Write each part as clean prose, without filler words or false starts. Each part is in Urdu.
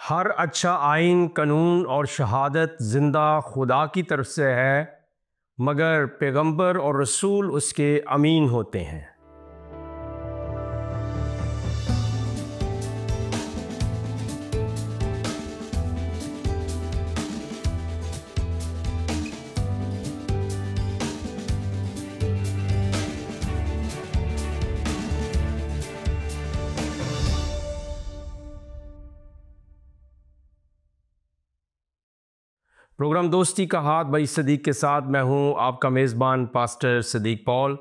ہر اچھا آئین، قانون اور شہادت زندہ خدا کی طرف سے ہے، مگر پیغمبر اور رسول اس کے امین ہوتے ہیں۔ پروگرام دوستی کا ہاتھ بھائی صدیق کے ساتھ میں ہوں آپ کا میزبان پاسٹر صدیق پال۔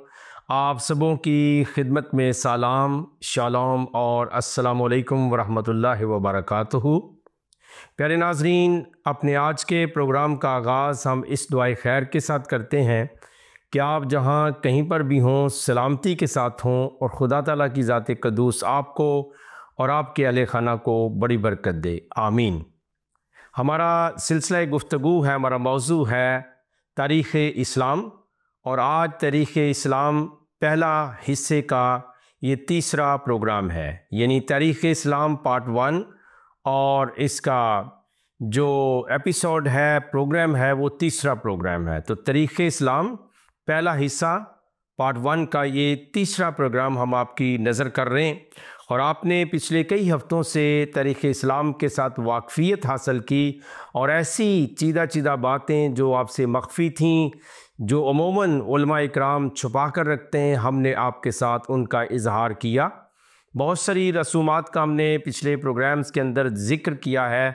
آپ سبوں کی خدمت میں سلام، شالوم اور السلام علیکم ورحمۃ اللہ وبرکاتہ۔ پیارے ناظرین، اپنے آج کے پروگرام کا آغاز ہم اس دعائے خیر کے ساتھ کرتے ہیں کہ آپ جہاں کہیں پر بھی ہوں سلامتی کے ساتھ ہوں، اور خدا تعالیٰ کی ذات قدوس آپ کو اور آپ کے اہل خانہ کو بڑی برکت دے، آمین۔ ہمارا سلسلہ گفتگو ہے، ہمارا موضوع ہے تاریخ اسلام، اور آج تاریخ اسلام پہلا حصے کا یہ تیسرا پروگرام ہے، یعنی تاریخ اسلام پارٹ 1، اور اس کا جو ایپیسوڈ ہے، پروگرام ہے، وہ تیسرا پروگرام ہے۔ تو تاریخ اسلام پہلا حصہ پارٹ 1 کا یہ تیسرا پروگرام ہم آپ کی نظر کر رہے ہیں، اور آپ نے پچھلے کئی ہفتوں سے تاریخ اسلام کے ساتھ واقفیت حاصل کی، اور ایسی چیدہ باتیں جو آپ سے مخفی تھیں، جو عموماً علماء اکرام چھپا کر رکھتے ہیں، ہم نے آپ کے ساتھ ان کا اظہار کیا۔ بہت ساری رسومات کا ہم نے پچھلے پروگرامز کے اندر ذکر کیا ہے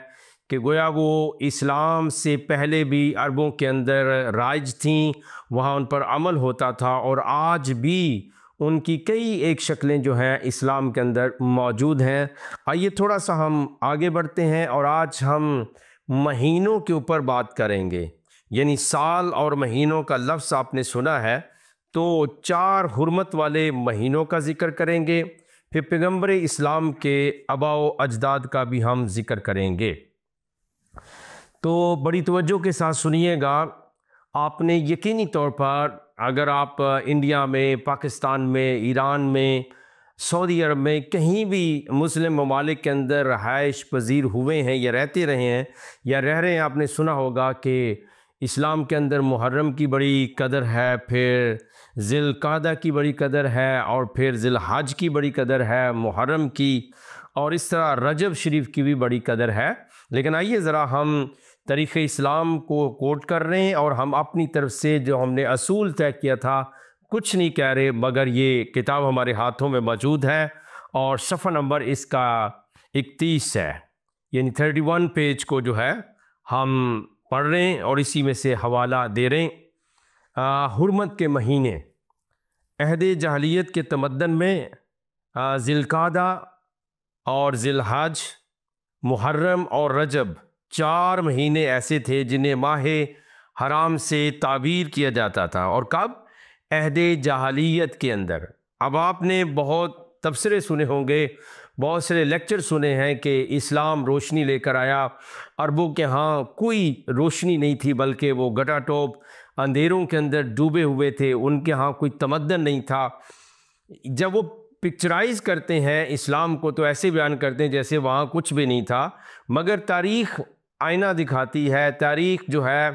کہ گویا وہ اسلام سے پہلے بھی عربوں کے اندر رائج تھیں، وہاں ان پر عمل ہوتا تھا، اور آج بھی ان کی کئی ایک شکلیں جو ہیں اسلام کے اندر موجود ہیں۔ آئیے تھوڑا سا ہم آگے بڑھتے ہیں، اور آج ہم مہینوں کے اوپر بات کریں گے، یعنی سال اور مہینوں کا لفظ آپ نے سنا ہے، تو 4 حرمت والے مہینوں کا ذکر کریں گے، پھر پیغمبر اسلام کے آباء و اجداد کا بھی ہم ذکر کریں گے۔ تو بڑی توجہ کے ساتھ سنیے گا۔ آپ نے یقینی طور پر، اگر آپ انڈیا میں، پاکستان میں، ایران میں، سعودی عرب میں، کہیں بھی مسلم ممالک کے اندر رہائش پذیر ہوئے ہیں یا رہتے رہے ہیں یا رہ رہے ہیں، آپ نے سنا ہوگا کہ اسلام کے اندر محرم کی بڑی قدر ہے، پھر ذی القعدہ کی بڑی قدر ہے، اور پھر ذی الحج کی بڑی قدر ہے، محرم کی، اور اس طرح رجب شریف کی بھی بڑی قدر ہے۔ لیکن آئیے ذرا ہم تاریخ اسلام کو کوٹ کر رہے ہیں، اور ہم اپنی طرف سے جو ہم نے اصول طے کیا تھا کچھ نہیں کہہ رہے، مگر یہ کتاب ہمارے ہاتھوں میں موجود ہے، اور صفحہ نمبر اس کا 31 ہے، یعنی 31 پیج کو جو ہے ہم پڑھ رہے ہیں، اور اسی میں سے حوالہ دے رہے ہیں۔ حرمت کے مہینے، عہد جاہلیت کے تمدن میں ذی القعدہ اور ذی الحج، محرم اور رجب 4 مہینے ایسے تھے جنہیں ماہ حرام سے تعبیر کیا جاتا تھا، اور کب؟ عہد جاہلیت کے اندر۔ اب آپ نے بہت تبصرے سنے ہوں گے، بہت سارے لیکچر سنے ہیں کہ اسلام روشنی لے کر آیا، عربوں کے ہاں کوئی روشنی نہیں تھی، بلکہ وہ گٹا ٹوپ اندھیروں کے اندر ڈوبے ہوئے تھے، ان کے ہاں کوئی تمدن نہیں تھا۔ جب وہ پکچرائز کرتے ہیں اسلام کو تو ایسے بیان کرتے ہیں جیسے وہاں کچھ بھی نہیں تھا، مگر تاریخ آئینہ دکھاتی ہے، تاریخ جو ہے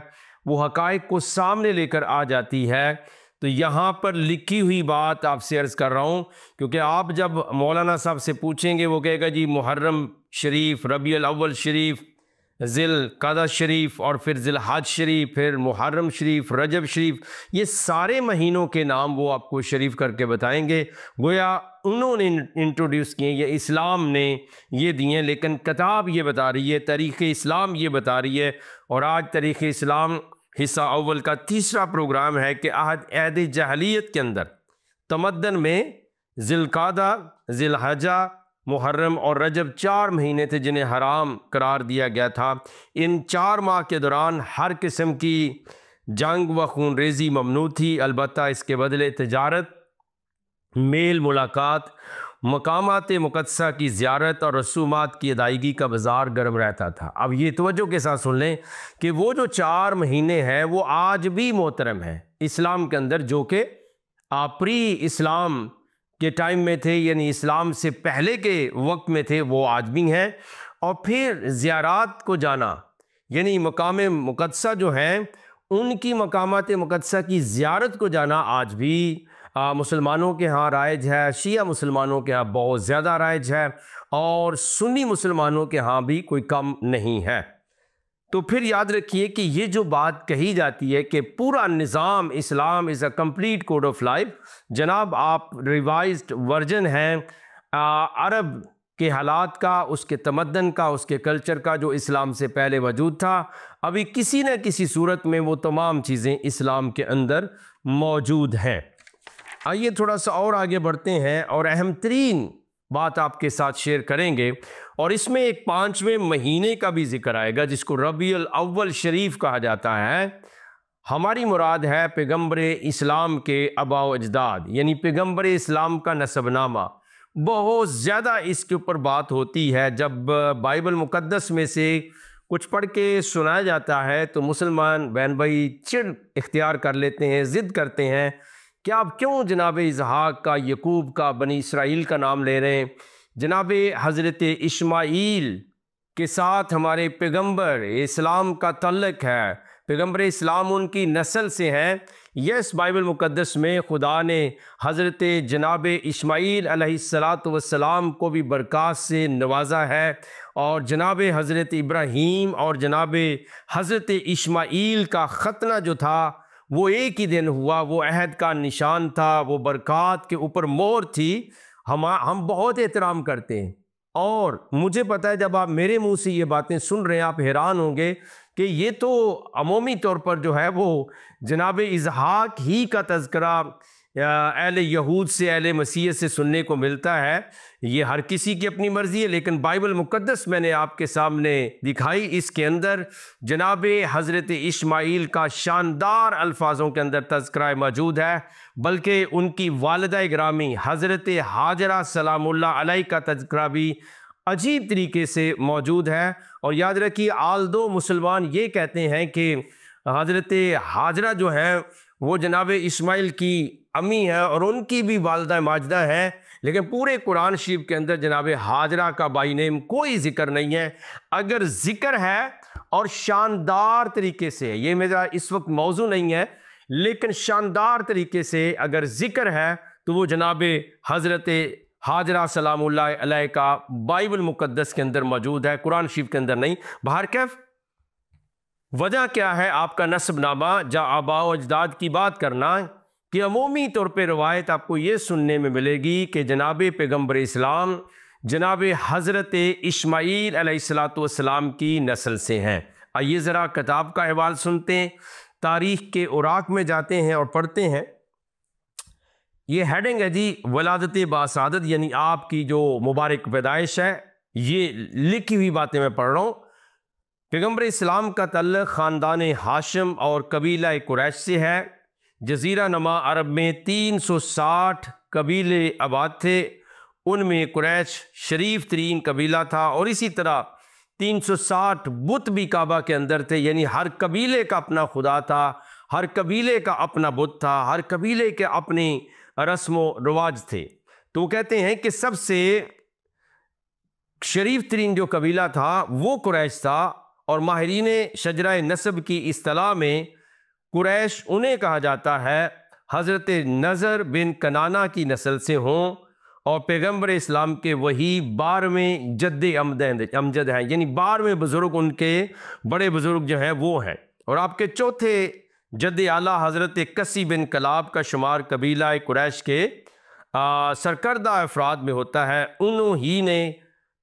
وہ حقائق کو سامنے لے کر آ جاتی ہے۔ تو یہاں پر لکھی ہوئی بات آپ سے عرض کر رہا ہوں، کیونکہ آپ جب مولانا صاحب سے پوچھیں گے وہ کہے گا جی محرم شریف، ربیع الاول شریف، ذی القعدہ شریف، اور پھر ذی الحج شریف، پھر محرم شریف، رجب شریف، یہ سارے مہینوں کے نام وہ آپ کو شریف کر کے بتائیں گے، گویا انہوں نے انٹروڈیوس کیے، یہ اسلام نے یہ دیے، لیکن کتاب یہ بتا رہی ہے، تاریخ اسلام یہ بتا رہی ہے۔ اور آج تاریخ اسلام حصہ اول کا تیسرا پروگرام ہے کہ عہد جاہلیت کے اندر تمدن میں ذی القعدہ، ذی الحجہ، محرم اور رجب 4 مہینے تھے جنہیں حرام قرار دیا گیا تھا۔ ان 4 ماہ کے دوران ہر قسم کی جنگ و خون ریزی ممنوع تھی، البتہ اس کے بدلے تجارت، میل ملاقات، مقامات مقدسہ کی زیارت اور رسومات کی ادائیگی کا بازار گرم رہتا تھا۔ اب یہ توجہ کے ساتھ سن لیں کہ وہ جو 4 مہینے ہیں وہ آج بھی محترم ہیں اسلام کے اندر، جو کہ پری اسلام کے ٹائم میں تھے، یعنی اسلام سے پہلے کے وقت میں تھے، وہ آج بھی ہیں۔ اور پھر زیارات کو جانا، یعنی مقام مقدسہ جو ہیں ان کی مقامات مقدسہ کی زیارت کو جانا آج بھی مسلمانوں کے ہاں رائج ہے، شیعہ مسلمانوں کے ہاں بہت زیادہ رائج ہے، اور سنی مسلمانوں کے ہاں بھی کوئی کم نہیں ہے۔ تو پھر یاد رکھیے کہ یہ جو بات کہی جاتی ہے کہ پورا نظام Islam is a complete code of life, جناب آپ ریوائزڈ ورژن ہیں عرب کے حالات کا، اس کے تمدن کا، اس کے کلچر کا جو اسلام سے پہلے وجود تھا، ابھی کسی نہ کسی صورت میں وہ تمام چیزیں اسلام کے اندر موجود ہیں۔ آئیے تھوڑا سا اور آگے بڑھتے ہیں اور اہم ترین بات آپ کے ساتھ شیئر کریں گے، اور اس میں ایک 5ویں مہینے کا بھی ذکر آئے گا جس کو ربیع الاول شریف کہا جاتا ہے۔ ہماری مراد ہے پیغمبر اسلام کے آباء و اجداد، یعنی پیغمبر اسلام کا نسب نامہ۔ بہت زیادہ اس کے اوپر بات ہوتی ہے، جب بائبل مقدس میں سے کچھ پڑھ کے سنایا جاتا ہے تو مسلمان بہن بھائی چڑ اختیار کر لیتے ہیں، ضد کرتے ہیں کہ آپ کیوں جناب اسحاق کا، یعقوب کا، بنی اسرائیل کا نام لے رہے ہیں؟ جناب حضرت اسماعیل کے ساتھ ہمارے پیغمبر اسلام کا تعلق ہے، پیغمبر اسلام ان کی نسل سے ہیں۔ یس، بائبل مقدس میں خدا نے حضرت جناب اسماعیل علیہ السلام کو بھی برکات سے نوازا ہے، اور جناب حضرت ابراہیم اور جناب حضرت اسماعیل کا ختنہ جو تھا وہ ایک ہی دن ہوا، وہ عہد کا نشان تھا، وہ برکات کے اوپر مہر تھی۔ ہم بہت احترام کرتے ہیں، اور مجھے پتہ ہے جب آپ میرے منہ سے یہ باتیں سن رہے ہیں آپ حیران ہوں گے کہ یہ تو عمومی طور پر جو ہے وہ جناب اسحاق ہی کا تذکرہ اہل یہود سے، اہل مسیح سے سننے کو ملتا ہے۔ یہ ہر کسی کی اپنی مرضی ہے، لیکن بائبل مقدس میں نے آپ کے سامنے دکھائی، اس کے اندر جناب حضرت اسماعیل کا شاندار الفاظوں کے اندر تذکرہ موجود ہے، بلکہ ان کی والدہ گرامی حضرت ہاجرہ سلام اللہ علیہ کا تذکرہ بھی عجیب طریقے سے موجود ہے۔ اور یاد رکھیے آلدو مسلمان یہ کہتے ہیں کہ حضرت ہاجرہ جو ہے وہ جناب اسماعیل کی امی ہے اور ان کی بھی والدہ ماجدہ ہے، لیکن پورے قرآن شریف کے اندر جناب ہاجرہ کا بائی نیم کوئی ذکر نہیں ہے۔ اگر ذکر ہے اور شاندار طریقے سے، یہ میرا اس وقت موضوع نہیں ہے، لیکن شاندار طریقے سے اگر ذکر ہے تو وہ جناب حضرت ہاجرہ سلام اللہ علیہ کا بائبل مقدس کے اندر موجود ہے، قرآن شریف کے اندر نہیں۔ بہرکیف وجہ کیا ہے آپ کا نسب نامہ جا آباء و اجداد کی بات کرنا، کہ عمومی طور پہ روایت آپ کو یہ سننے میں ملے گی کہ جناب پیغمبر اسلام جناب حضرت اسماعیل علیہ السلام کی نسل سے ہیں۔ آئیے ذرا کتاب کا احوال سنتے ہیں، تاریخ کے اوراق میں جاتے ہیں اور پڑھتے ہیں۔ یہ ہیڈنگ ہے جی ولادت باسعادت، یعنی آپ کی جو مبارک پیدائش ہے، یہ لکھی ہوئی باتیں میں پڑھ رہا ہوں۔ پیغمبر اسلام کا تعلق خاندان ہاشم اور قبیلہ قریش سے ہے۔ جزیرہ نما عرب میں 360 قبیلے آباد تھے، ان میں قریش شریف ترین قبیلہ تھا، اور اسی طرح 360 بت بھی کعبہ کے اندر تھے، یعنی ہر قبیلے کا اپنا خدا تھا، ہر قبیلے کا اپنا بت تھا، ہر قبیلے کے اپنے رسم و رواج تھے۔ تو وہ کہتے ہیں کہ سب سے شریف ترین جو قبیلہ تھا وہ قریش تھا، اور ماہرین شجرہ نسب کی اصطلاح میں قریش انہیں کہا جاتا ہے حضرت نضر بن کنانہ کی نسل سے ہوں، اور پیغمبر اسلام کے وہی 12ویں جد امجد ہیں، یعنی 12ویں بزرگ ان کے بڑے بزرگ جو ہیں وہ ہیں۔ اور آپ کے چوتھے جد اعلیٰ حضرت قسی بن کلاب کا شمار قبیلہ قریش کے سرکردہ افراد میں ہوتا ہے۔ انہوں ہی نے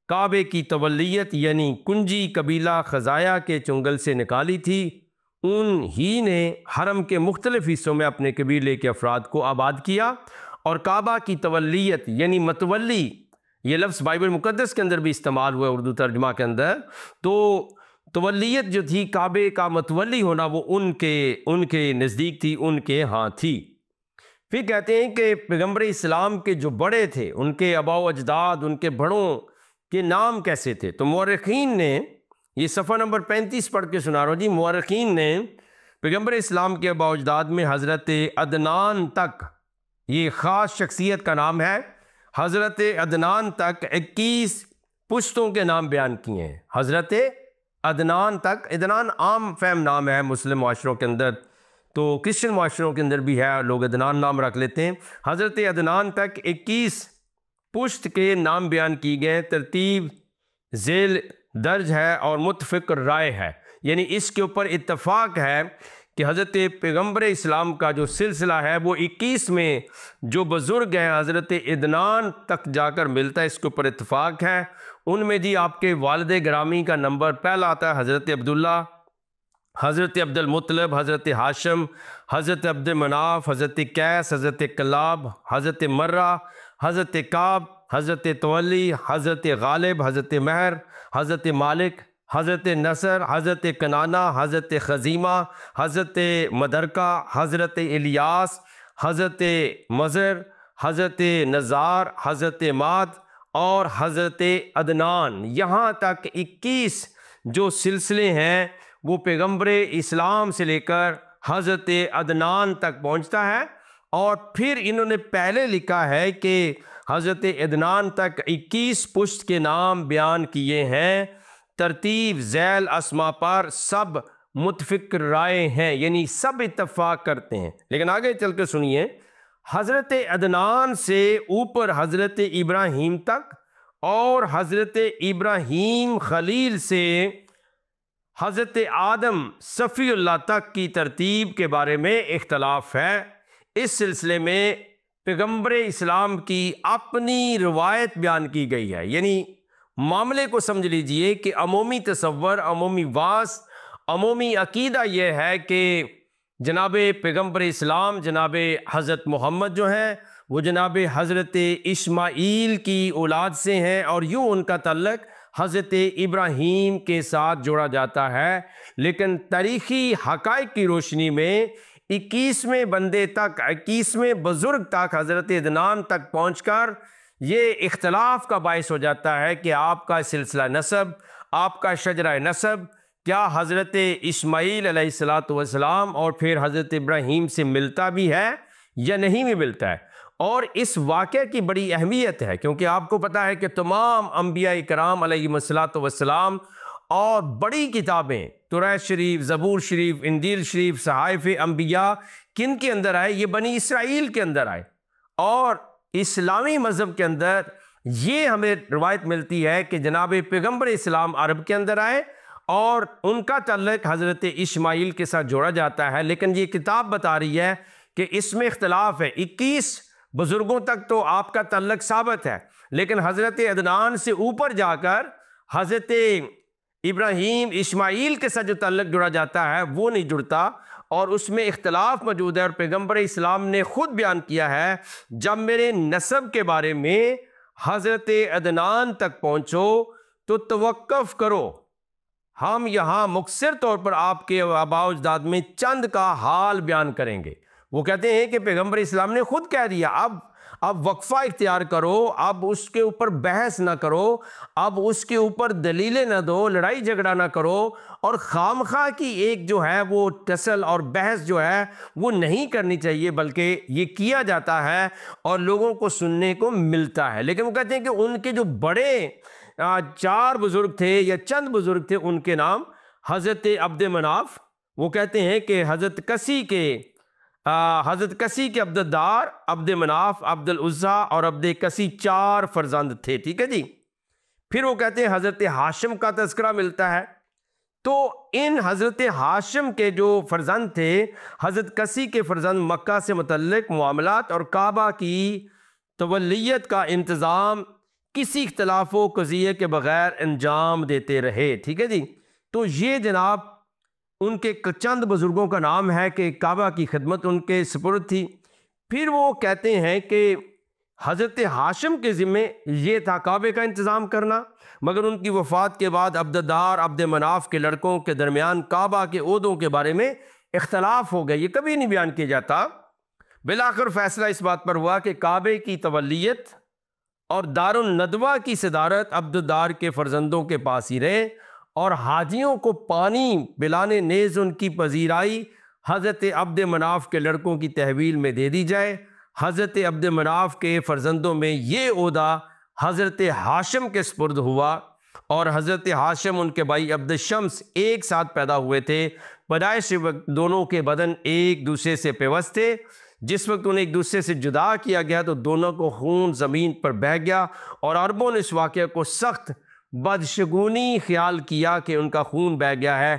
کعبے کی تولیت یعنی کنجی قبیلہ خزایا کے چنگل سے نکالی تھی، ان ہی نے حرم کے مختلف حصوں میں اپنے قبیلے کے افراد کو آباد کیا، اور کعبہ کی تولیت یعنی متولی، یہ لفظ بائبل مقدس کے اندر بھی استعمال ہوا ہے اردو ترجمہ کے اندر، تو تولیت جو تھی کعبے کا متولی ہونا وہ ان کے نزدیک تھی، ان کے ہاں تھی۔ پھر کہتے ہیں کہ پیغمبر اسلام کے جو بڑے تھے ان کے آباء و اجداد، ان کے بڑوں کے نام کیسے تھے؟ تو مورخین نے یہ صفحہ نمبر 35 پڑھ کے سنا رہا ہوں جی۔ مورخین نے پیغمبر اسلام کے آباء و اجداد میں حضرت عدنان تک، یہ خاص شخصیت کا نام ہے، حضرت عدنان تک 21 پشتوں کے نام بیان کیے ہیں، حضرت عدنان تک۔ عدنان عام فہم نام ہے مسلم معاشروں کے اندر، تو کرسچن معاشروں کے اندر بھی ہے، لوگ عدنان نام رکھ لیتے ہیں۔ حضرت عدنان تک 21 پشت کے نام بیان کی گئے، ترتیب ذیل درج ہے اور متفق رائے ہے، یعنی اس کے اوپر اتفاق ہے کہ حضرت پیغمبر اسلام کا جو سلسلہ ہے وہ 21 میں جو بزرگ ہیں حضرت عدنان تک جا کر ملتا ہے، اس کے اوپر اتفاق ہے۔ ان میں جی آپ کے والد گرامی کا نمبر پہلا آتا ہے حضرت عبداللہ، حضرت عبد المطلب، حضرت ہاشم، حضرت عبد مناف، حضرت قیس، حضرت کلاب، حضرت مرہ، حضرت کعب، حضرت تولی، حضرت غالب، حضرت مہر، حضرت مالک، حضرت نصر، حضرت کنانہ، حضرت خزیمہ، حضرت مدرکہ، حضرت الیاس، حضرت مضر، حضرت نزار، حضرت ماد اور حضرت عدنان۔ یہاں تک 21 جو سلسلے ہیں وہ پیغمبر اسلام سے لے کر حضرت عدنان تک پہنچتا ہے، اور پھر انہوں نے پہلے لکھا ہے کہ حضرت عدنان تک 21 پشت کے نام بیان کیے ہیں، ترتیب ذیل اسما پر سب متفق رائے ہیں، یعنی سب اتفاق کرتے ہیں۔ لیکن آگے چل کے سنیے، حضرت عدنان سے اوپر حضرت ابراہیم تک اور حضرت ابراہیم خلیل سے حضرت آدم صفی اللہ تک کی ترتیب کے بارے میں اختلاف ہے۔ اس سلسلے میں پیغمبر اسلام کی اپنی روایت بیان کی گئی ہے، یعنی معاملے کو سمجھ لیجئے کہ عمومی تصور، عمومی واس، عمومی عقیدہ یہ ہے کہ جناب پیغمبر اسلام، جناب حضرت محمد جو ہیں وہ جناب حضرت اسماعیل کی اولاد سے ہیں، اور یوں ان کا تعلق حضرت ابراہیم کے ساتھ جوڑا جاتا ہے۔ لیکن تاریخی حقائق کی روشنی میں 21ویں بندے تک، 21ویں بزرگ تک، حضرت عدنان تک پہنچ کر یہ اختلاف کا باعث ہو جاتا ہے کہ آپ کا سلسلہ نسب، آپ کا شجرہ نسب کیا حضرت اسماعیل علیہ السلام اور پھر حضرت ابراہیم سے ملتا بھی ہے یا نہیں بھی ملتا ہے۔ اور اس واقعے کی بڑی اہمیت ہے، کیونکہ آپ کو پتہ ہے کہ تمام انبیاء کرام علیہ السلام اور بڑی کتابیں توراۃ شریف، زبور شریف، انجیل شریف، صحائف انبیاء کن کے اندر آئے؟ یہ بنی اسرائیل کے اندر آئے، اور اسلامی مذہب کے اندر یہ ہمیں روایت ملتی ہے کہ جناب پیغمبر اسلام عرب کے اندر آئے اور ان کا تعلق حضرت اسماعیل کے ساتھ جوڑا جاتا ہے۔ لیکن یہ کتاب بتا رہی ہے کہ اس میں اختلاف ہے، 21 بزرگوں تک تو آپ کا تعلق ثابت ہے، لیکن حضرت عدنان سے اوپر جا کر حضرت ابراہیم، اسماعیل کے ساتھ جو تعلق جڑا جاتا ہے وہ نہیں جڑتا، اور اس میں اختلاف موجود ہے۔ اور پیغمبر اسلام نے خود بیان کیا ہے، جب میرے نسب کے بارے میں حضرت عدنان تک پہنچو تو توقف کرو، ہم یہاں مختصر طور پر آپ کے آباء و اجداد میں چند کا حال بیان کریں گے۔ وہ کہتے ہیں کہ پیغمبر اسلام نے خود کہہ دیا، اب وقفہ اختیار کرو، اب اس کے اوپر بحث نہ کرو، اب اس کے اوپر دلیلیں نہ دو، لڑائی جھگڑا نہ کرو، اور خامخواہ کی ایک جو ہے وہ ٹسل اور بحث جو ہے وہ نہیں کرنی چاہیے، بلکہ یہ کیا جاتا ہے اور لوگوں کو سننے کو ملتا ہے۔ لیکن وہ کہتے ہیں کہ ان کے جو بڑے 4 بزرگ تھے یا چند بزرگ تھے، ان کے نام حضرت عبد مناف، وہ کہتے ہیں کہ حضرت کسی کے عبد الدار، عبد مناف، عبد العزیٰ اور عبد کسی 4 فرزند تھے، ٹھیک ہے جی۔ پھر وہ کہتے ہیں حضرت ہاشم کا تذکرہ ملتا ہے، تو ان حضرت ہاشم کے جو فرزند تھے، حضرت کسی کے فرزند مکہ سے متعلق معاملات اور کعبہ کی تولیت کا انتظام کسی اختلاف و قضیے کے بغیر انجام دیتے رہے، ٹھیک ہے جی۔ تو یہ جناب ان کے چند بزرگوں کا نام ہے کہ کعبہ کی خدمت ان کے سپرد تھی۔ پھر وہ کہتے ہیں کہ حضرت ہاشم کے ذمے یہ تھا کعبے کا انتظام کرنا، مگر ان کی وفات کے بعد عبدالدار، عبد مناف کے لڑکوں کے درمیان کعبہ کے عہدوں کے بارے میں اختلاف ہو گیا، یہ کبھی نہیں بیان کیا جاتا۔ بالآخر فیصلہ اس بات پر ہوا کہ کعبے کی تولیت اور دار الندوہ کی صدارت عبدالدار کے فرزندوں کے پاس ہی رہے، اور حاجیوں کو پانی پلانے نیز ان کی پذیرائی حضرت عبد مناف کے لڑکوں کی تحویل میں دے دی جائے۔ حضرت عبد مناف کے فرزندوں میں یہ عہدہ حضرت ہاشم کے سپرد ہوا، اور حضرت ہاشم ان کے بھائی عبد الشمس ایک ساتھ پیدا ہوئے تھے۔ پیدائش وقت دونوں کے بدن ایک دوسرے سے پیوست تھے۔ جس وقت انہیں ایک دوسرے سے جدا کیا گیا تو دونوں کو خون زمین پر بہہ گیا، اور عربوں نے اس واقعہ کو سخت بدشگونی خیال کیا کہ ان کا خون بہہ گیا ہے،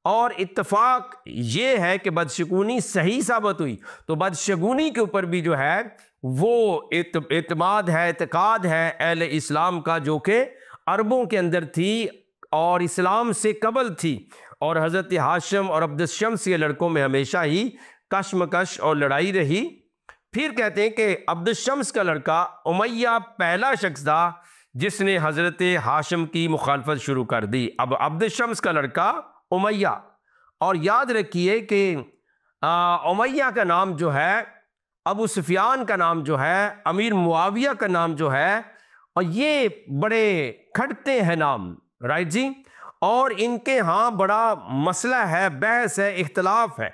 اور اتفاق یہ ہے کہ بدشگونی صحیح ثابت ہوئی۔ تو بدشگونی کے اوپر بھی جو ہے وہ اعتماد ہے، اعتقاد ہے اہل اسلام کا، جو کہ عربوں کے اندر تھی اور اسلام سے قبل تھی، اور حضرت ہاشم اور عبد الشمس کے لڑکوں میں ہمیشہ ہی کشمکش اور لڑائی رہی۔ پھر کہتے ہیں کہ عبد الشمس کا لڑکا امیہ پہلا شخص تھا جس نے حضرت ہاشم کی مخالفت شروع کر دی۔ اب عبد الشمس کا لڑکا امیہ، اور یاد رکھیے کہ امیہ کا نام جو ہے، ابو سفیان کا نام جو ہے، امیر معاویہ کا نام جو ہے، اور یہ بڑے کھٹتے ہیں نام، رائٹ جی، اور ان کے ہاں بڑا مسئلہ ہے، بحث ہے، اختلاف ہے۔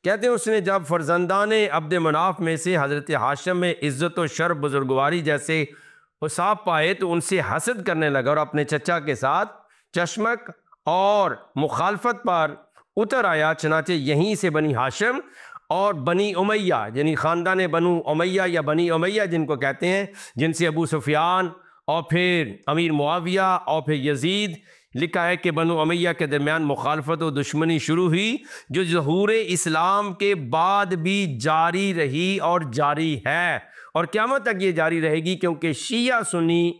کہتے ہیں اس نے جب فرزندان عبد مناف میں سے حضرت ہاشم میں عزت و شرف، بزرگواری جیسے اوصاف پائے تو ان سے حسد کرنے لگا، اور اپنے چچا کے ساتھ چشمک اور مخالفت پر اتر آیا۔ چنانچہ یہیں سے بنی ہاشم اور بنی امیہ، یعنی خاندان بنو امیہ یا بنی امیہ جن کو کہتے ہیں، جن سے ابو سفیان اور پھر امیر معاویہ اور پھر یزید، لکھا ہے کہ بنو امیہ کے درمیان مخالفت و دشمنی شروع ہوئی، جو ظہور اسلام کے بعد بھی جاری رہی اور جاری ہے، اور قیامت تک یہ جاری رہے گی، کیونکہ شیعہ سنی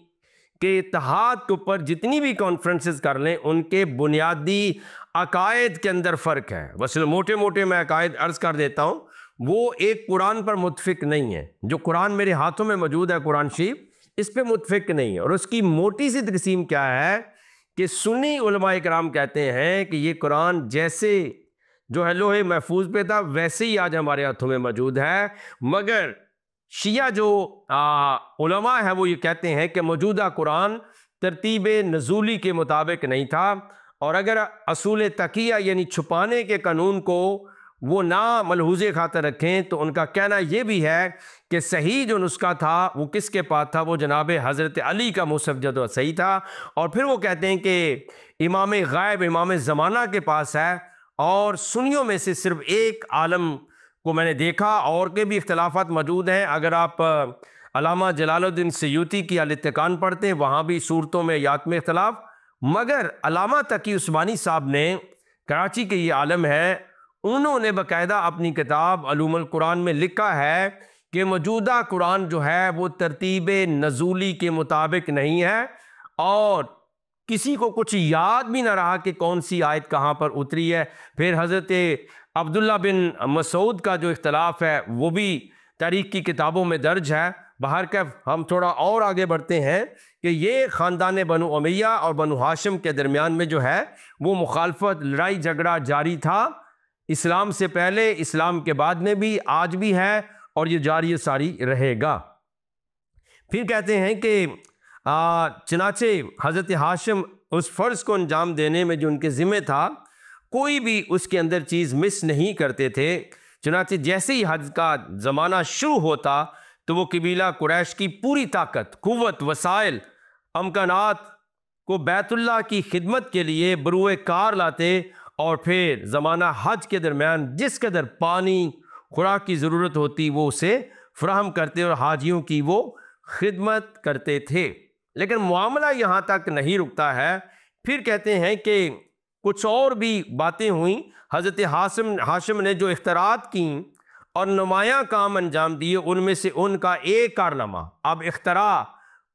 کے اتحاد کے اوپر جتنی بھی کانفرنسز کر لیں ان کے بنیادی عقائد کے اندر فرق ہے۔ بس موٹے موٹے میں عقائد عرض کر دیتا ہوں، وہ ایک قرآن پر متفق نہیں ہے۔ جو قرآن میرے ہاتھوں میں موجود ہے، قرآن شریف، اس پہ متفق نہیں ہے، اور اس کی موٹی سی تقسیم کیا ہے کہ سنی علماء کرام کہتے ہیں کہ یہ قرآن جیسے جو ہے لوح محفوظ پہ تھا ویسے ہی آج ہمارے ہاتھوں میں موجود ہے، مگر شیعہ جو علماء ہیں وہ یہ کہتے ہیں کہ موجودہ قرآن ترتیب نزولی کے مطابق نہیں تھا، اور اگر اصول تقیہ یعنی چھپانے کے قانون کو وہ نہ ملحوظ خاطر رکھیں تو ان کا کہنا یہ بھی ہے کہ صحیح جو نسخہ تھا وہ کس کے پاس تھا، وہ جناب حضرت علی کا مصحف جو صحیح تھا، اور پھر وہ کہتے ہیں کہ امام غائب، امام زمانہ کے پاس ہے، اور سنیوں میں سے صرف ایک عالم کو میں نے دیکھا، اور کے بھی اختلافات موجود ہیں۔ اگر آپ علامہ جلال الدین سیوطی کی الاتقان پڑھتے ہیں، وہاں بھی صورتوں میں آیات میں اختلاف، مگر علامہ تقی عثمانی صاحب نے، کراچی کے یہ عالم ہے، انہوں نے باقاعدہ اپنی کتاب علوم القرآن میں لکھا ہے کہ موجودہ قرآن جو ہے وہ ترتیب نزولی کے مطابق نہیں ہے، اور کسی کو کچھ یاد بھی نہ رہا کہ کون سی آیت کہاں پر اتری ہے۔ پھر حضرت عبداللہ بن مسعود کا جو اختلاف ہے وہ بھی تاریخ کی کتابوں میں درج ہے۔ بہرکیف ہم تھوڑا اور آگے بڑھتے ہیں کہ یہ خاندان بنو امیہ اور بنو ہاشم کے درمیان میں جو ہے وہ مخالفت، لڑائی جھگڑا جاری تھا، اسلام سے پہلے، اسلام کے بعد میں بھی، آج بھی ہے، اور یہ جاری ساری رہے گا۔ پھر کہتے ہیں کہ چنانچہ حضرت ہاشم اس فرض کو انجام دینے میں جو ان کے ذمہ تھا، کوئی بھی اس کے اندر چیز مس نہیں کرتے تھے۔ چنانچہ جیسے ہی حج کا زمانہ شروع ہوتا تو وہ قبیلہ قریش کی پوری طاقت، قوت، وسائل، امکانات کو بیت اللہ کی خدمت کے لیے بروئے کار لاتے، اور پھر زمانہ حج کے درمیان جس قدر پانی، خوراک کی ضرورت ہوتی وہ اسے فراہم کرتے اور حاجیوں کی وہ خدمت کرتے تھے۔ لیکن معاملہ یہاں تک نہیں رکتا ہے، پھر کہتے ہیں کہ کچھ اور بھی باتیں ہوئیں۔ حضرت ہاشم نے جو اختراعات کیں اور نمایاں کام انجام دیے، ان میں سے ان کا ایک کارنامہ، اب اختراع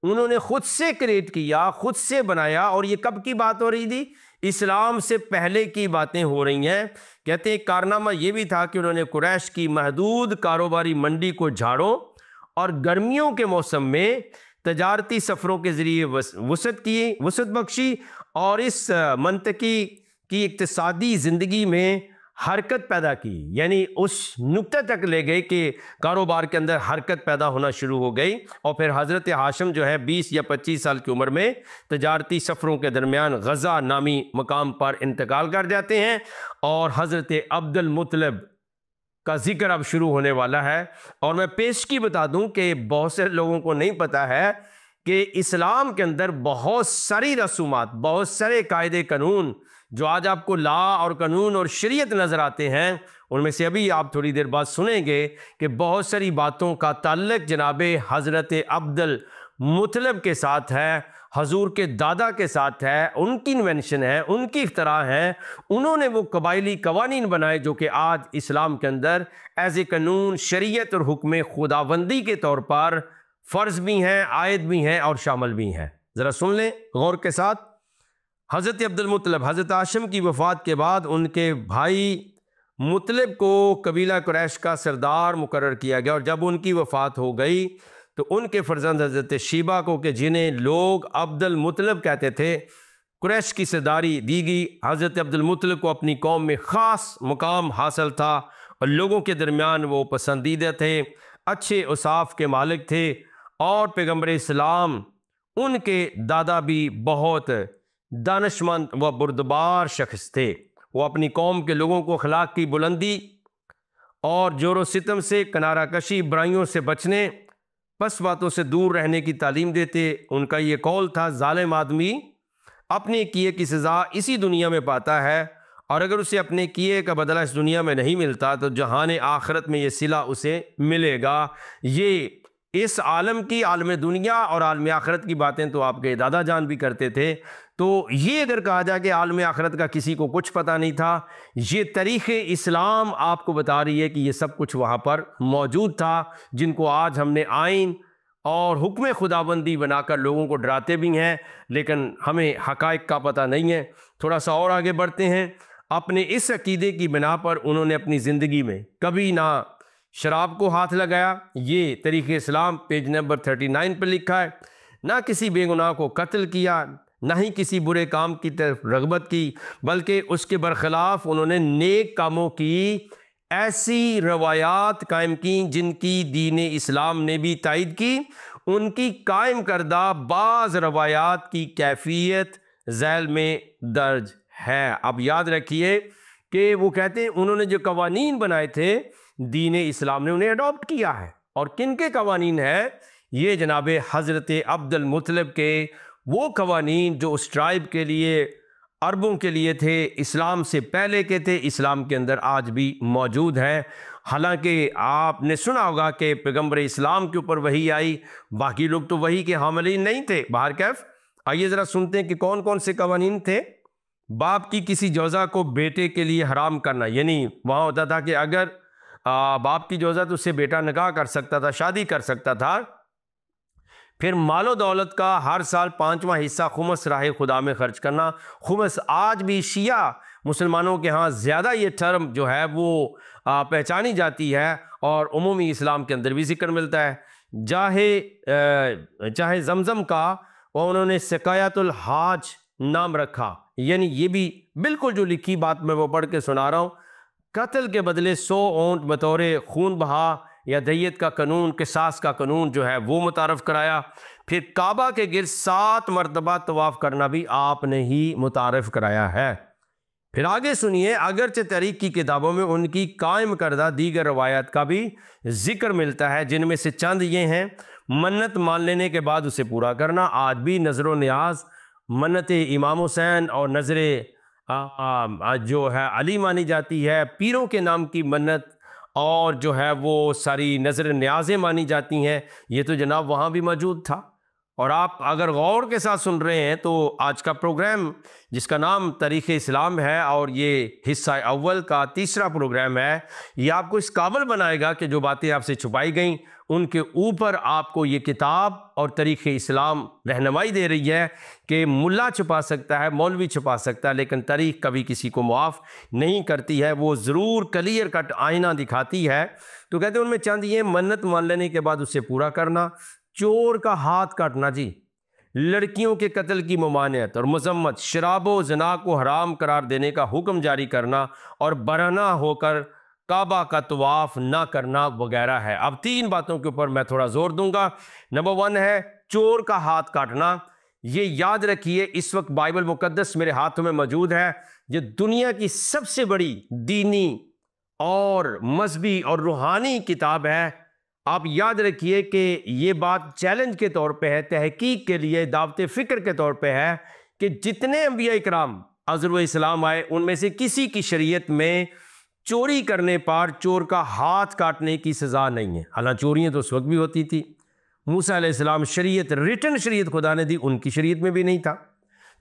انہوں نے خود سے کریٹ کیا، خود سے بنایا، اور یہ کب کی بات ہو رہی تھی؟ اسلام سے پہلے کی باتیں ہو رہی ہیں۔ کہتے ہیں کارنامہ یہ بھی تھا کہ انہوں نے قریش کی محدود کاروباری منڈی کو جھاڑوں اور گرمیوں کے موسم میں تجارتی سفروں کے ذریعے وسعت بخشی، اور اس منطقی کی اقتصادی زندگی میں حرکت پیدا کی، یعنی اس نقطہ تک لے گئے کہ کاروبار کے اندر حرکت پیدا ہونا شروع ہو گئی۔ اور پھر حضرت ہاشم جو ہے 20 یا 25 سال کی عمر میں تجارتی سفروں کے درمیان غزہ نامی مقام پر انتقال کر جاتے ہیں، اور حضرت عبد المطلب کا ذکر اب شروع ہونے والا ہے۔ اور میں پیشگی بتا دوں کہ بہت سے لوگوں کو نہیں پتا ہے کہ اسلام کے اندر بہت ساری رسومات، بہت سارے قاعدے قانون جو آج آپ کو لا اور قانون اور شریعت نظر آتے ہیں، ان میں سے ابھی آپ تھوڑی دیر بعد سنیں گے کہ بہت ساری باتوں کا تعلق جناب حضرت عبد المطلب کے ساتھ ہے، حضور کے دادا کے ساتھ ہے، ان کی انوینشن ہے، ان کی اختراع ہے۔ انہوں نے وہ قبائلی قوانین بنائے جو کہ آج اسلام کے اندر ایز اے قانون، شریعت اور حکم خداوندی کے طور پر فرض بھی ہیں، عائد بھی ہیں اور شامل بھی ہیں۔ ذرا سن لیں غور کے ساتھ۔ حضرت عبد المطلب، حضرت ہاشم کی وفات کے بعد ان کے بھائی مطلب کو قبیلہ قریش کا سردار مقرر کیا گیا، اور جب ان کی وفات ہو گئی تو ان کے فرزند حضرت شیبہ کو، کہ جنہیں لوگ عبد المطلب کہتے تھے، قریش کی سرداری دی گئی۔ حضرت عبد المطلب کو اپنی قوم میں خاص مقام حاصل تھا اور لوگوں کے درمیان وہ پسندیدہ تھے، اچھے اوصاف کے مالک تھے، اور پیغمبر اسلام ان کے دادا بھی بہت دانشمند و بردبار شخص تھے۔ وہ اپنی قوم کے لوگوں کو اخلاق کی بلندی اور جور و ستم سے، کنارہ کشی، برائیوں سے بچنے، پس باتوں سے دور رہنے کی تعلیم دیتے۔ ان کا یہ قول تھا، ظالم آدمی اپنے کیے کی سزا اسی دنیا میں پاتا ہے، اور اگر اسے اپنے کیے کا بدلہ اس دنیا میں نہیں ملتا تو جہان آخرت میں یہ صلہ اسے ملے گا۔ یہ اس عالم کی، عالم دنیا اور عالم آخرت کی باتیں تو آپ کے دادا جان بھی کرتے تھے، تو یہ اگر کہا جائے کہ عالم آخرت کا کسی کو کچھ پتہ نہیں تھا، یہ تاریخ اسلام آپ کو بتا رہی ہے کہ یہ سب کچھ وہاں پر موجود تھا، جن کو آج ہم نے آئین اور حکم خداوندی بنا کر لوگوں کو ڈراتے بھی ہیں، لیکن ہمیں حقائق کا پتہ نہیں ہے۔ تھوڑا سا اور آگے بڑھتے ہیں۔ اپنے اس عقیدے کی بنا پر انہوں نے اپنی زندگی میں کبھی نہ شراب کو ہاتھ لگایا، یہ تاریخ اسلام پیج نمبر 39 پر لکھا ہے، نہ کسی بے گناہ کو قتل کیا، نہ ہی کسی برے کام کی طرف رغبت کی، بلکہ اس کے برخلاف انہوں نے نیک کاموں کی ایسی روایات قائم کی جن کی دین اسلام نے بھی تائید کی۔ ان کی قائم کردہ بعض روایات کی کیفیت ذیل میں درج ہے۔ اب یاد رکھیے کہ وہ کہتے ہیں انہوں نے جو قوانین بنائے تھے دین اسلام نے انہیں اڈاپٹ کیا ہے، اور کن کے قوانین ہیں یہ؟ جناب حضرت عبد المطلب کے وہ قوانین جو اس ٹرائب کے لیے، عربوں کے لیے تھے، اسلام سے پہلے کے تھے، اسلام کے اندر آج بھی موجود ہیں۔ حالانکہ آپ نے سنا ہوگا کہ پیغمبر اسلام کے اوپر وحی آئی، باقی لوگ تو وحی کے حاملین نہیں تھے۔ بہرکیف آئیے ذرا سنتے ہیں کہ کون کون سے قوانین تھے۔ باپ کی کسی جوزہ کو بیٹے کے لیے حرام کرنا، یعنی وہاں ہوتا تھا کہ اگر باپ کی جوزہ تو اس سے بیٹا نکاح کر سکتا تھا، شادی کر سکتا تھا۔ پھر مال و دولت کا ہر سال 5واں حصہ خمس راہ خدا میں خرچ کرنا۔ خمس آج بھی شیعہ مسلمانوں کے ہاں زیادہ یہ ٹرم جو ہے وہ پہچانی جاتی ہے، اور عمومی اسلام کے اندر بھی ذکر ملتا ہے۔ چاہے زمزم کا انہوں نے سقایت الحاج نام رکھا، یعنی یہ بھی بالکل جو لکھی بات میں وہ پڑھ کے سنا رہا ہوں۔ قتل کے بدلے 100 اونٹ بطور خون بہا یا دیت کا قانون، قصاص کا قانون جو ہے وہ متعارف کرایا۔ پھر کعبہ کے گرد 7 مرتبہ طواف کرنا بھی آپ نے ہی متعارف کرایا ہے۔ پھر آگے سنیے، اگرچہ تاریخ کی کتابوں میں ان کی قائم کردہ دیگر روایات کا بھی ذکر ملتا ہے، جن میں سے چند یہ ہیں: منت مان لینے کے بعد اسے پورا کرنا۔ آج بھی نظر و نیاز، منت امام حسین اور نظر جو ہے علی مانی جاتی ہے، پیروں کے نام کی منت اور جو ہے وہ ساری نظر نیازیں مانی جاتی ہیں، یہ تو جناب وہاں بھی موجود تھا۔ اور آپ اگر غور کے ساتھ سن رہے ہیں تو آج کا پروگرام جس کا نام تاریخ اسلام ہے، اور یہ حصہ اول کا تیسرا پروگرام ہے، یہ آپ کو اس قابل بنائے گا کہ جو باتیں آپ سے چھپائی گئیں ان کے اوپر آپ کو یہ کتاب اور تاریخ اسلام رہنمائی دے رہی ہے کہ ملا چھپا سکتا ہے، مولوی چھپا سکتا ہے، لیکن تاریخ کبھی کسی کو معاف نہیں کرتی ہے، وہ ضرور کلیئر کٹ آئینہ دکھاتی ہے۔ تو کہتے ہیں ان میں چند یہ: منت مان لینے کے بعد اسے پورا کرنا، چور کا ہاتھ کاٹنا، جی لڑکیوں کے قتل کی ممانعت اور مذمت، شراب و زنا کو حرام قرار دینے کا حکم جاری کرنا، اور برہنہ ہو کر کعبہ کا طواف نہ کرنا وغیرہ ہے۔ اب 3 باتوں کے اوپر میں تھوڑا زور دوں گا۔ نمبر 1 ہے چور کا ہاتھ کاٹنا۔ یہ یاد رکھیے، اس وقت بائبل مقدس میرے ہاتھوں میں موجود ہے، یہ دنیا کی سب سے بڑی دینی اور مذہبی اور روحانی کتاب ہے۔ آپ یاد رکھیے کہ یہ بات چیلنج کے طور پہ ہے، تحقیق کے لیے دعوت فکر کے طور پہ ہے کہ جتنے انبیاء اکرام حضرت اسلام آئے ان میں سے کسی کی شریعت میں چوری کرنے پر چور کا ہاتھ کاٹنے کی سزا نہیں ہے۔ حالانکہ چوریاں تو اس وقت بھی ہوتی تھی، موسیٰ علیہ السلام شریعت ریٹن شریعت خدا نے دی، ان کی شریعت میں بھی نہیں تھا۔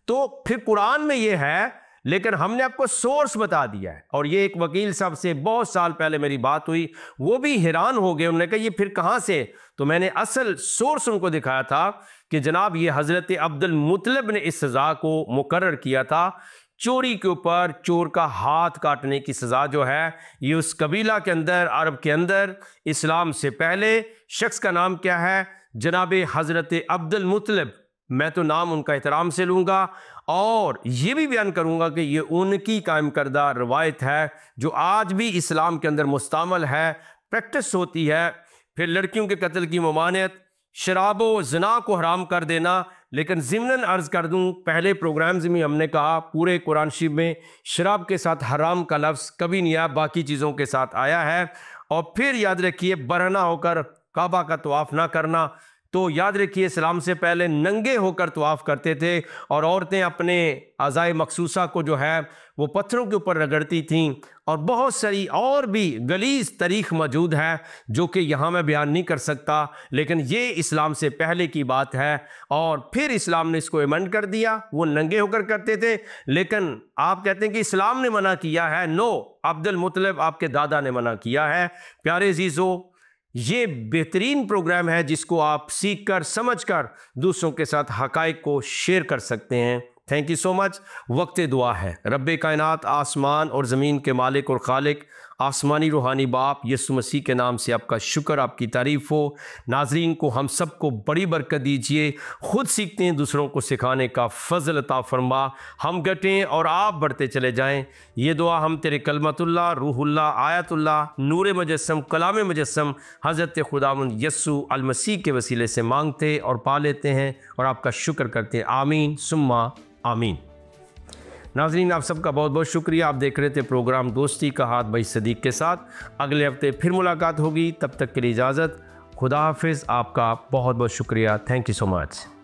تو پھر قرآن میں یہ ہے، لیکن ہم نے آپ کو سورس بتا دیا ہے۔ اور یہ ایک وکیل صاحب سے بہت سال پہلے میری بات ہوئی، وہ بھی حیران ہو گئے، انہوں نے کہا یہ پھر کہاں سے؟ تو میں نے اصل سورس ان کو دکھایا تھا کہ جناب یہ حضرت عبد المطلب نے اس سزا کو مقرر کیا تھا، چوری کے اوپر چور کا ہاتھ کاٹنے کی سزا جو ہے یہ اس قبیلہ کے اندر، عرب کے اندر اسلام سے پہلے شخص کا نام کیا ہے؟ جناب حضرت عبد المطلب۔ میں تو نام ان کا احترام سے لوں گا اور یہ بھی بیان کروں گا کہ یہ ان کی قائم کردہ روایت ہے جو آج بھی اسلام کے اندر مستعمل ہے، پریکٹس ہوتی ہے۔ پھر لڑکیوں کے قتل کی ممانعت، شراب و زنا کو حرام کر دینا۔ لیکن ضمناً عرض کر دوں، پہلے پروگرامز میں ہم نے کہا پورے قرآن شریف میں شراب کے ساتھ حرام کا لفظ کبھی نہیں آیا، باقی چیزوں کے ساتھ آیا ہے۔ اور پھر یاد رکھیے برہنہ ہو کر کعبہ کا طواف نہ کرنا۔ تو یاد رکھیے اسلام سے پہلے ننگے ہو کر طواف کرتے تھے، اور عورتیں اپنے اعضائے مخصوصہ کو جو ہے وہ پتھروں کے اوپر رگڑتی تھیں، اور بہت ساری اور بھی غلیظ تاریخ موجود ہے جو کہ یہاں میں بیان نہیں کر سکتا، لیکن یہ اسلام سے پہلے کی بات ہے۔ اور پھر اسلام نے اس کو ایمنڈ کر دیا، وہ ننگے ہو کر کرتے تھے۔ لیکن آپ کہتے ہیں کہ اسلام نے منع کیا ہے، نو، عبد المطلب آپ کے دادا نے منع کیا ہے۔ پیارے عزیزو، یہ بہترین پروگرام ہے جس کو آپ سیکھ کر سمجھ کر دوسروں کے ساتھ حقائق کو شیئر کر سکتے ہیں۔ تھینک یو سو مچ۔ وقت دعا ہے۔ رب کائنات، آسمان اور زمین کے مالک اور خالق، آسمانی روحانی باپ یسوع مسیح کے نام سے آپ کا شکر، آپ کی تعریف ہو۔ ناظرین کو ہم سب کو بڑی برکت دیجئے، خود سیکھتے ہیں دوسروں کو سکھانے کا فضل عطا فرما، ہم گھٹیں اور آپ بڑھتے چلے جائیں۔ یہ دعا ہم تیرے کلمت اللہ، روح اللہ، آیت اللہ، نور مجسم، کلام مجسم حضرت خداوند یسوع المسیح کے وسیلے سے مانگتے اور پا لیتے ہیں اور آپ کا شکر کرتے ہیں۔ آمین ثم آمین۔ ناظرین، آپ سب کا بہت بہت شکریہ۔ آپ دیکھ رہے تھے پروگرام دوستی کا ہاتھ بھائی صدیق کے ساتھ۔ اگلے ہفتے پھر ملاقات ہوگی، تب تک کے لیے اجازت، خدا حافظ۔ آپ کا بہت بہت شکریہ۔ Thank you so much.